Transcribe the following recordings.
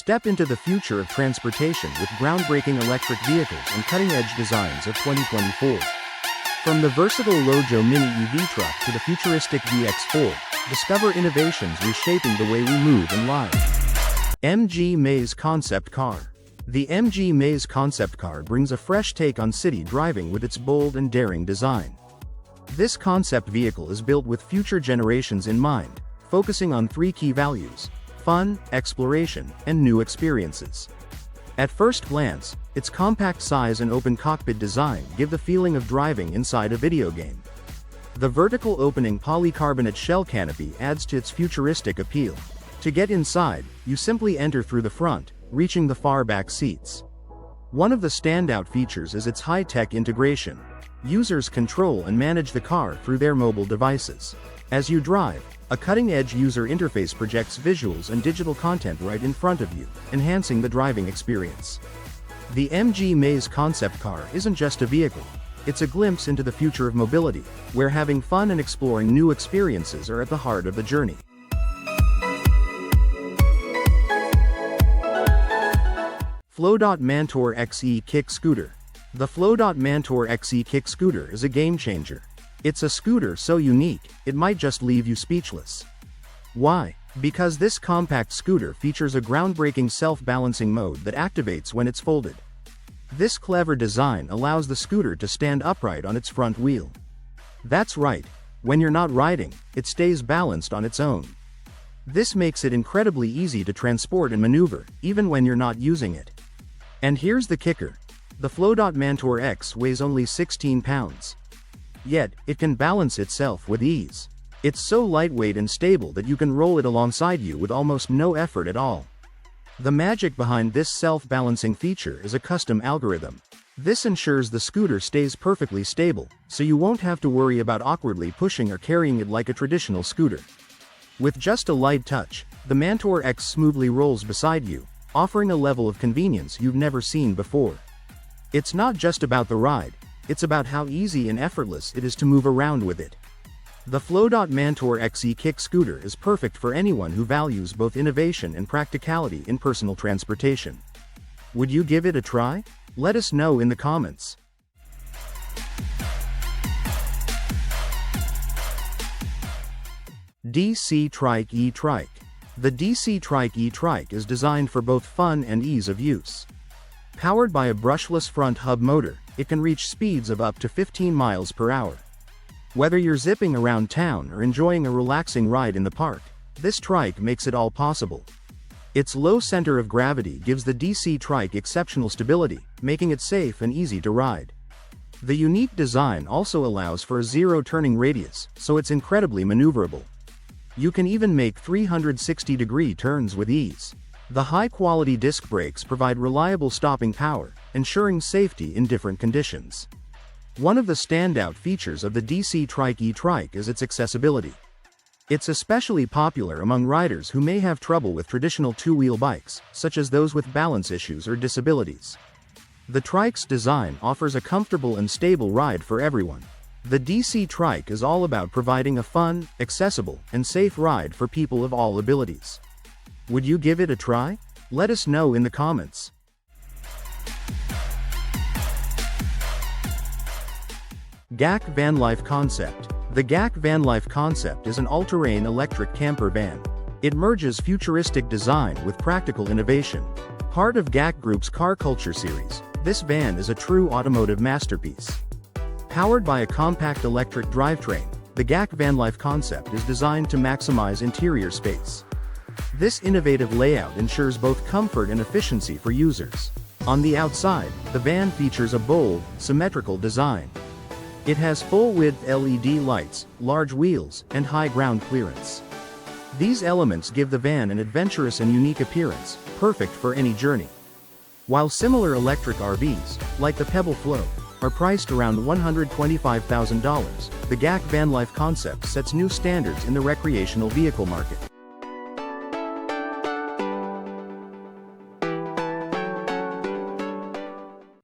Step into the future of transportation with groundbreaking electric vehicles and cutting-edge designs of 2024. From the versatile Lojo mini EV truck to the futuristic VX4, discover innovations reshaping the way we move and live. MG Maze Concept Car. The MG Maze Concept Car brings a fresh take on city driving with its bold and daring design. This concept vehicle is built with future generations in mind, focusing on three key values: fun, exploration, and new experiences. At first glance, its compact size and open cockpit design give the feeling of driving inside a video game. The vertical opening polycarbonate shell canopy adds to its futuristic appeal. To get inside, you simply enter through the front, reaching the far back seats. One of the standout features is its high-tech integration. Users control and manage the car through their mobile devices. As you drive, a cutting-edge user interface projects visuals and digital content right in front of you, enhancing the driving experience. The MG Maze concept car isn't just a vehicle, it's a glimpse into the future of mobility, where having fun and exploring new experiences are at the heart of the journey. Flowdot Mantour X E-Kick Scooter. The Flowdot Mantour X E-Kick Scooter is a game-changer. It's a scooter so unique, it might just leave you speechless. Why? Because this compact scooter features a groundbreaking self-balancing mode that activates when it's folded. This clever design allows the scooter to stand upright on its front wheel. That's right, when you're not riding, it stays balanced on its own. This makes it incredibly easy to transport and maneuver, even when you're not using it. And here's the kicker. The Flowdot Mantour X weighs only 16 pounds. Yet, it can balance itself with ease. It's so lightweight and stable that you can roll it alongside you with almost no effort at all. The magic behind this self-balancing feature is a custom algorithm. This ensures the scooter stays perfectly stable, so you won't have to worry about awkwardly pushing or carrying it like a traditional scooter. With just a light touch, the Mantour X smoothly rolls beside you, offering a level of convenience you've never seen before. It's not just about the ride, it's about how easy and effortless it is to move around with it. The Flowdot Mantour X E-Kick Scooter is perfect for anyone who values both innovation and practicality in personal transportation. Would you give it a try? Let us know in the comments. GAC Trike E-Trike. The GAC Trike E-Trike is designed for both fun and ease of use. Powered by a brushless front hub motor, it can reach speeds of up to 15 miles per hour. Whether you're zipping around town or enjoying a relaxing ride in the park, this trike makes it all possible. Its low center of gravity gives the GAC Trike exceptional stability, making it safe and easy to ride. The unique design also allows for a zero turning radius, so it's incredibly maneuverable. You can even make 360-degree turns with ease. The high-quality disc brakes provide reliable stopping power, ensuring safety in different conditions. One of the standout features of the GAC Trike E-Trike is its accessibility. It's especially popular among riders who may have trouble with traditional two-wheel bikes, such as those with balance issues or disabilities. The Trike's design offers a comfortable and stable ride for everyone. The GAC Trike is all about providing a fun, accessible, and safe ride for people of all abilities. Would you give it a try? Let us know in the comments. GAC Vanlife Concept. The GAC Vanlife Concept is an all-terrain electric camper van. It merges futuristic design with practical innovation. Part of GAC Group's car culture series, this van is a true automotive masterpiece. Powered by a compact electric drivetrain, the GAC Vanlife Concept is designed to maximize interior space. This innovative layout ensures both comfort and efficiency for users. On the outside, the van features a bold, symmetrical design. It has full-width LED lights, large wheels, and high ground clearance. These elements give the van an adventurous and unique appearance, perfect for any journey. While similar electric RVs, like the Pebble Flow, are priced around $125,000, the GAC Vanlife Concept sets new standards in the recreational vehicle market.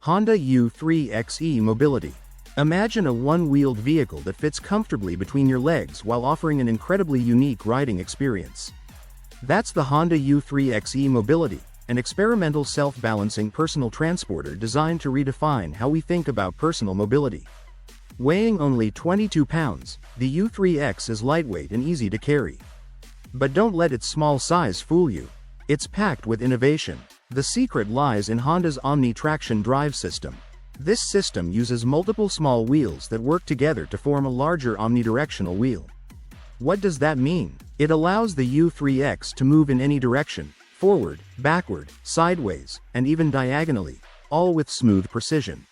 Honda U3 XE Mobility. Imagine a one-wheeled vehicle that fits comfortably between your legs while offering an incredibly unique riding experience. That's the Honda U3 XE Mobility, an experimental self-balancing personal transporter designed to redefine how we think about personal mobility. Weighing only 22 pounds, the U3X is lightweight and easy to carry. But don't let its small size fool you. It's packed with innovation. The secret lies in Honda's Omni-Traction drive system. This system uses multiple small wheels that work together to form a larger omnidirectional wheel. What does that mean? It allows the U3X to move in any direction, forward, backward, sideways, and even diagonally, all with smooth precision.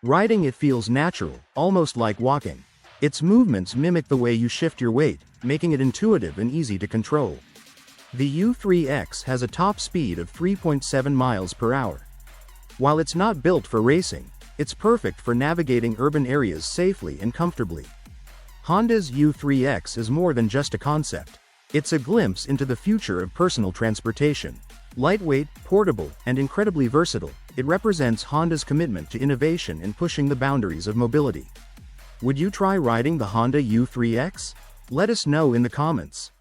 Riding it feels natural, almost like walking. Its movements mimic the way you shift your weight, making it intuitive and easy to control. The U3X has a top speed of 3.7 miles per hour. While it's not built for racing, it's perfect for navigating urban areas safely and comfortably. Honda's U3X is more than just a concept. It's a glimpse into the future of personal transportation. Lightweight, portable, and incredibly versatile, it represents Honda's commitment to innovation and pushing the boundaries of mobility. Would you try riding the Honda U3X? Let us know in the comments.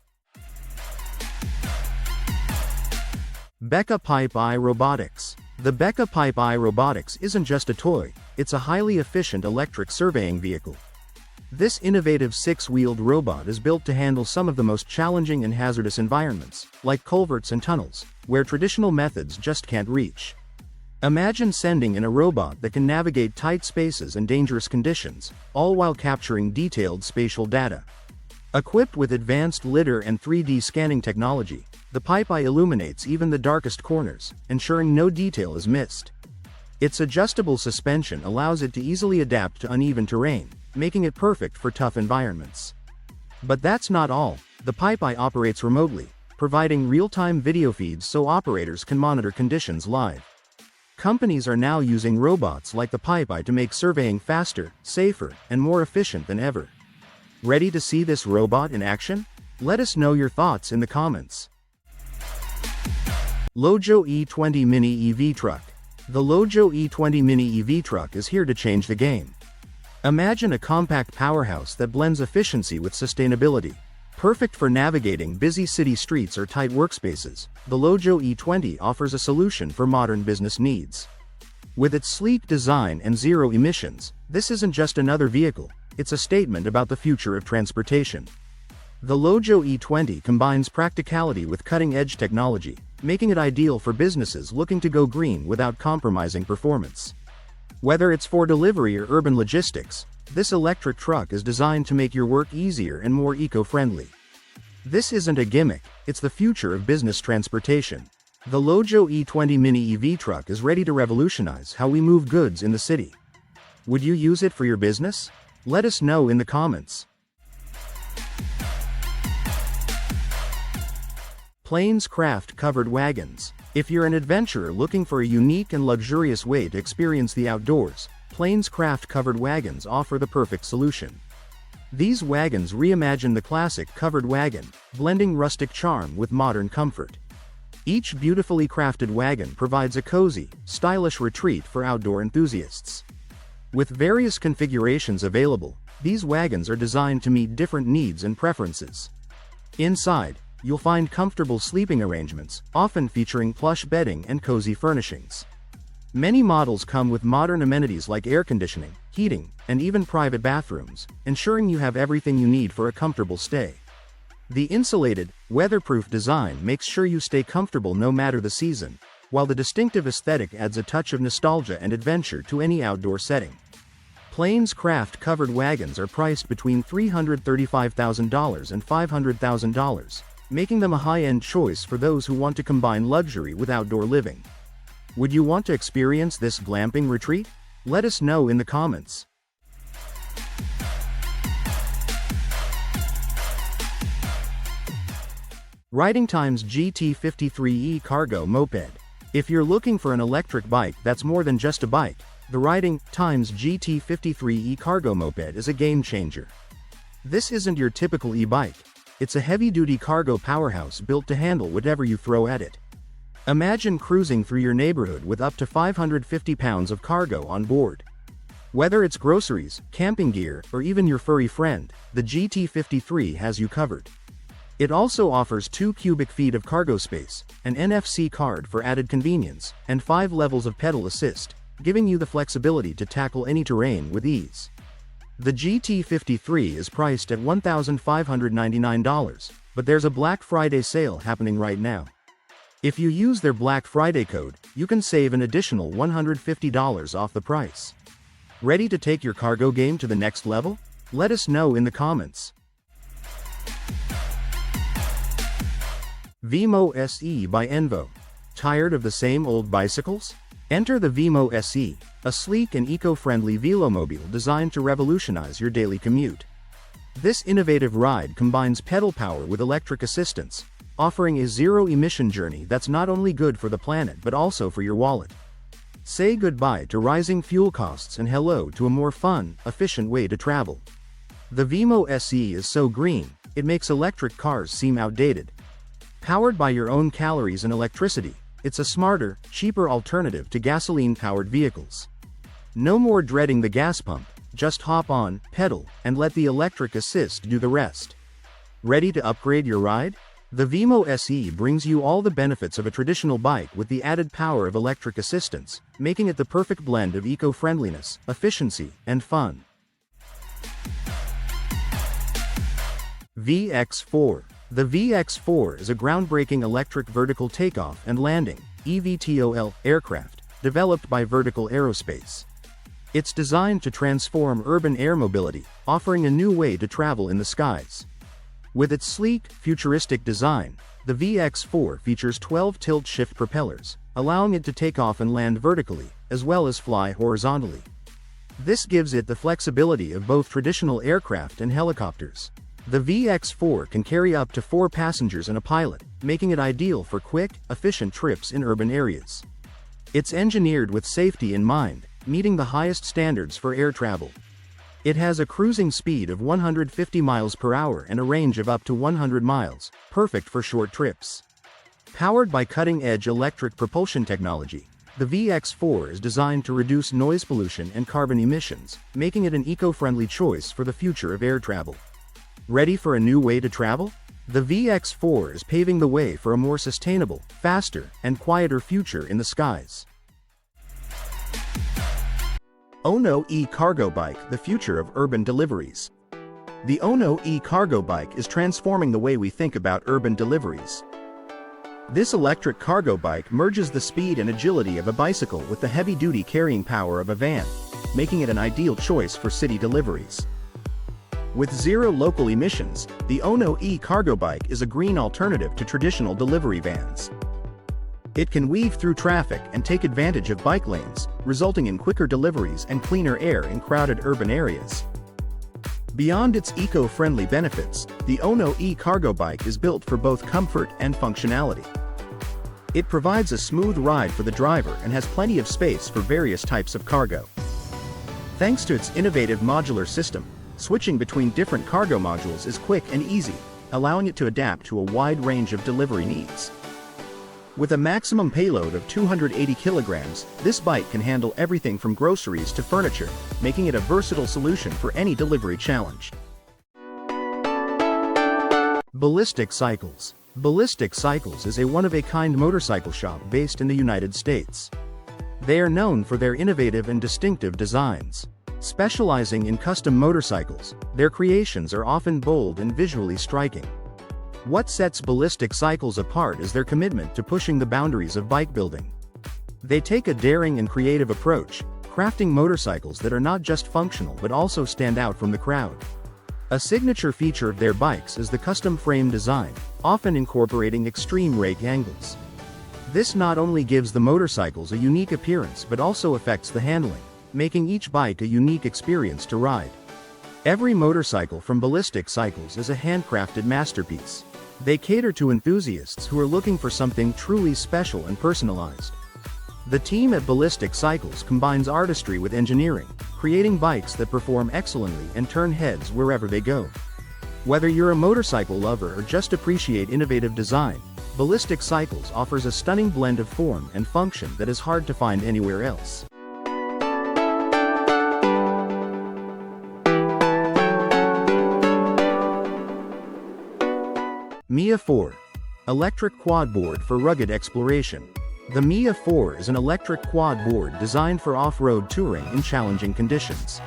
Beca Pipe I Robotics. The Beca Pipe I Robotics isn't just a toy, it's a highly efficient electric surveying vehicle. This innovative six-wheeled robot is built to handle some of the most challenging and hazardous environments, like culverts and tunnels, where traditional methods just can't reach. Imagine sending in a robot that can navigate tight spaces and dangerous conditions, all while capturing detailed spatial data. Equipped with advanced lidar and 3D scanning technology, the Pipe I illuminates even the darkest corners, ensuring no detail is missed. Its adjustable suspension allows it to easily adapt to uneven terrain, making it perfect for tough environments. But that's not all. The Pipe I operates remotely, providing real-time video feeds so operators can monitor conditions live. Companies are now using robots like the Pipe I to make surveying faster, safer, and more efficient than ever. Ready to see this robot in action? Let us know your thoughts in the comments. Lojo E20 Mini EV Truck. The Lojo E20 Mini EV Truck is here to change the game. Imagine a compact powerhouse that blends efficiency with sustainability. Perfect for navigating busy city streets or tight workspaces, the Lojo E20 offers a solution for modern business needs. With its sleek design and zero emissions, this isn't just another vehicle, it's a statement about the future of transportation. The Lojo E20 combines practicality with cutting-edge technology, making it ideal for businesses looking to go green without compromising performance. Whether it's for delivery or urban logistics, this electric truck is designed to make your work easier and more eco-friendly. This isn't a gimmick, it's the future of business transportation. The Lojo E20 Mini EV Truck is ready to revolutionize how we move goods in the city. Would you use it for your business? Let us know in the comments. PlainsCraft Covered Wagons. If you're an adventurer looking for a unique and luxurious way to experience the outdoors, PlainsCraft Covered Wagons offer the perfect solution. These wagons reimagine the classic covered wagon, blending rustic charm with modern comfort. Each beautifully crafted wagon provides a cozy, stylish retreat for outdoor enthusiasts. With various configurations available, these wagons are designed to meet different needs and preferences. Inside, you'll find comfortable sleeping arrangements, often featuring plush bedding and cozy furnishings. Many models come with modern amenities like air conditioning, heating, and even private bathrooms, ensuring you have everything you need for a comfortable stay. The insulated, weatherproof design makes sure you stay comfortable no matter the season, while the distinctive aesthetic adds a touch of nostalgia and adventure to any outdoor setting. PlainsCraft Covered Wagons are priced between $335,000 and $500,000. Making them a high-end choice for those who want to combine luxury with outdoor living. Would you want to experience this glamping retreat? Let us know in the comments. Riding Time's GT53 E-Cargo Moped. If you're looking for an electric bike that's more than just a bike, the Riding Time's GT53 E-Cargo Moped is a game changer. This isn't your typical e-bike. It's a heavy-duty cargo powerhouse built to handle whatever you throw at it. Imagine cruising through your neighborhood with up to 550 pounds of cargo on board. Whether it's groceries, camping gear, or even your furry friend, the GT53 has you covered. It also offers 2 cubic feet of cargo space, an NFC card for added convenience, and 5 levels of pedal assist, giving you the flexibility to tackle any terrain with ease. The GT53 is priced at $1,599, but there's a Black Friday sale happening right now. If you use their Black Friday code, you can save an additional $150 off the price. Ready to take your cargo game to the next level? Let us know in the comments. Veemo SE by Envo. Tired of the same old bicycles? Enter the Veemo SE, a sleek and eco-friendly velomobile designed to revolutionize your daily commute. This innovative ride combines pedal power with electric assistance, offering a zero-emission journey that's not only good for the planet but also for your wallet. Say goodbye to rising fuel costs and hello to a more fun, efficient way to travel. The Veemo SE is so green, it makes electric cars seem outdated. Powered by your own calories and electricity, it's a smarter, cheaper alternative to gasoline-powered vehicles. No more dreading the gas pump, just hop on, pedal, and let the electric assist do the rest. Ready to upgrade your ride? The Veemo SE brings you all the benefits of a traditional bike with the added power of electric assistance, making it the perfect blend of eco-friendliness, efficiency, and fun. VX4. The VX4 is a groundbreaking electric vertical takeoff and landing (eVTOL) aircraft, developed by Vertical Aerospace. It's designed to transform urban air mobility, offering a new way to travel in the skies. With its sleek, futuristic design, the VX4 features 12 tilt-shift propellers, allowing it to take off and land vertically, as well as fly horizontally. This gives it the flexibility of both traditional aircraft and helicopters. The VX4 can carry up to 4 passengers and a pilot, making it ideal for quick, efficient trips in urban areas. It's engineered with safety in mind, meeting the highest standards for air travel. It has a cruising speed of 150 miles per hour and a range of up to 100 miles, perfect for short trips. Powered by cutting-edge electric propulsion technology, the VX4 is designed to reduce noise pollution and carbon emissions, making it an eco-friendly choice for the future of air travel. Ready for a new way to travel? The VX4 is paving the way for a more sustainable, faster, and quieter future in the skies. ONO E-Cargo Bike, the future of urban deliveries. The ONO E-Cargo Bike is transforming the way we think about urban deliveries. This electric cargo bike merges the speed and agility of a bicycle with the heavy-duty carrying power of a van, making it an ideal choice for city deliveries. With zero local emissions, the ONO E-Cargo Bike is a green alternative to traditional delivery vans. It can weave through traffic and take advantage of bike lanes, resulting in quicker deliveries and cleaner air in crowded urban areas. Beyond its eco-friendly benefits, the ONO E-Cargo Bike is built for both comfort and functionality. It provides a smooth ride for the driver and has plenty of space for various types of cargo. Thanks to its innovative modular system, switching between different cargo modules is quick and easy, allowing it to adapt to a wide range of delivery needs. With a maximum payload of 280 kilograms, this bike can handle everything from groceries to furniture, making it a versatile solution for any delivery challenge. Ballistic Cycles. Ballistic Cycles is a one-of-a-kind motorcycle shop based in the United States. They are known for their innovative and distinctive designs. Specializing in custom motorcycles, their creations are often bold and visually striking. What sets Ballistic Cycles apart is their commitment to pushing the boundaries of bike building. They take a daring and creative approach, crafting motorcycles that are not just functional but also stand out from the crowd. A signature feature of their bikes is the custom frame design, often incorporating extreme rake angles. This not only gives the motorcycles a unique appearance but also affects the handling, making each bike a unique experience to ride. Every motorcycle from Ballistic Cycles is a handcrafted masterpiece. They cater to enthusiasts who are looking for something truly special and personalized. The team at Ballistic Cycles combines artistry with engineering, creating bikes that perform excellently and turn heads wherever they go. Whether you're a motorcycle lover or just appreciate innovative design, Ballistic Cycles offers a stunning blend of form and function that is hard to find anywhere else. Mia 4. Electric quad board for rugged exploration. The Mia 4 is an electric quad board designed for off-road touring in challenging conditions.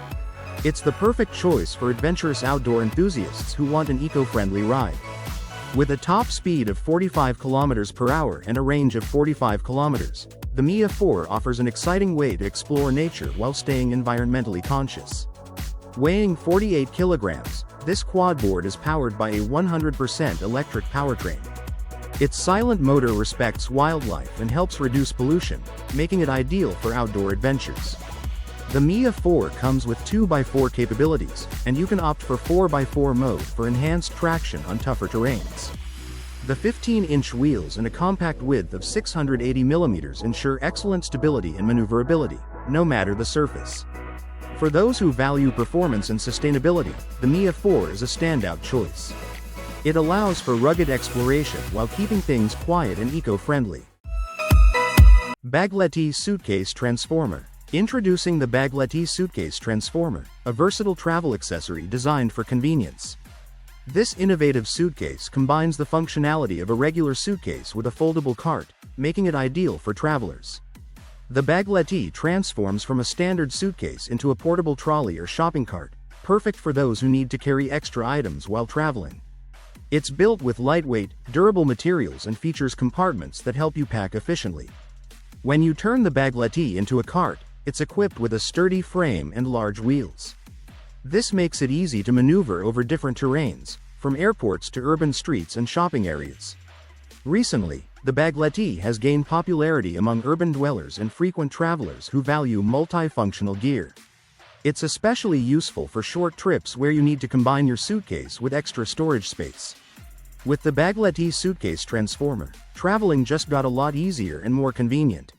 It's the perfect choice for adventurous outdoor enthusiasts who want an eco-friendly ride. With a top speed of 45 km per hour and a range of 45 km, the Mia 4 offers an exciting way to explore nature while staying environmentally conscious. Weighing 48 kilograms, this quad board is powered by a 100% electric powertrain. Its silent motor respects wildlife and helps reduce pollution, making it ideal for outdoor adventures. The Mia 4 comes with 2x4 capabilities, and you can opt for 4x4 mode for enhanced traction on tougher terrains. The 15-inch wheels and a compact width of 680 mm ensure excellent stability and maneuverability, no matter the surface. For those who value performance and sustainability, the Mia 4 is a standout choice. It allows for rugged exploration while keeping things quiet and eco-friendly. Bagletti Suitcase-Transformer. Introducing the Bagletti Suitcase-Transformer, a versatile travel accessory designed for convenience. This innovative suitcase combines the functionality of a regular suitcase with a foldable cart, making it ideal for travelers. The Bagletti transforms from a standard suitcase into a portable trolley or shopping cart, perfect for those who need to carry extra items while traveling. It's built with lightweight, durable materials and features compartments that help you pack efficiently. When you turn the Bagletti into a cart, it's equipped with a sturdy frame and large wheels. This makes it easy to maneuver over different terrains, from airports to urban streets and shopping areas. Recently, the Bagletti has gained popularity among urban dwellers and frequent travelers who value multifunctional gear. It's especially useful for short trips where you need to combine your suitcase with extra storage space. With the Bagletti Suitcase-Transformer, traveling just got a lot easier and more convenient.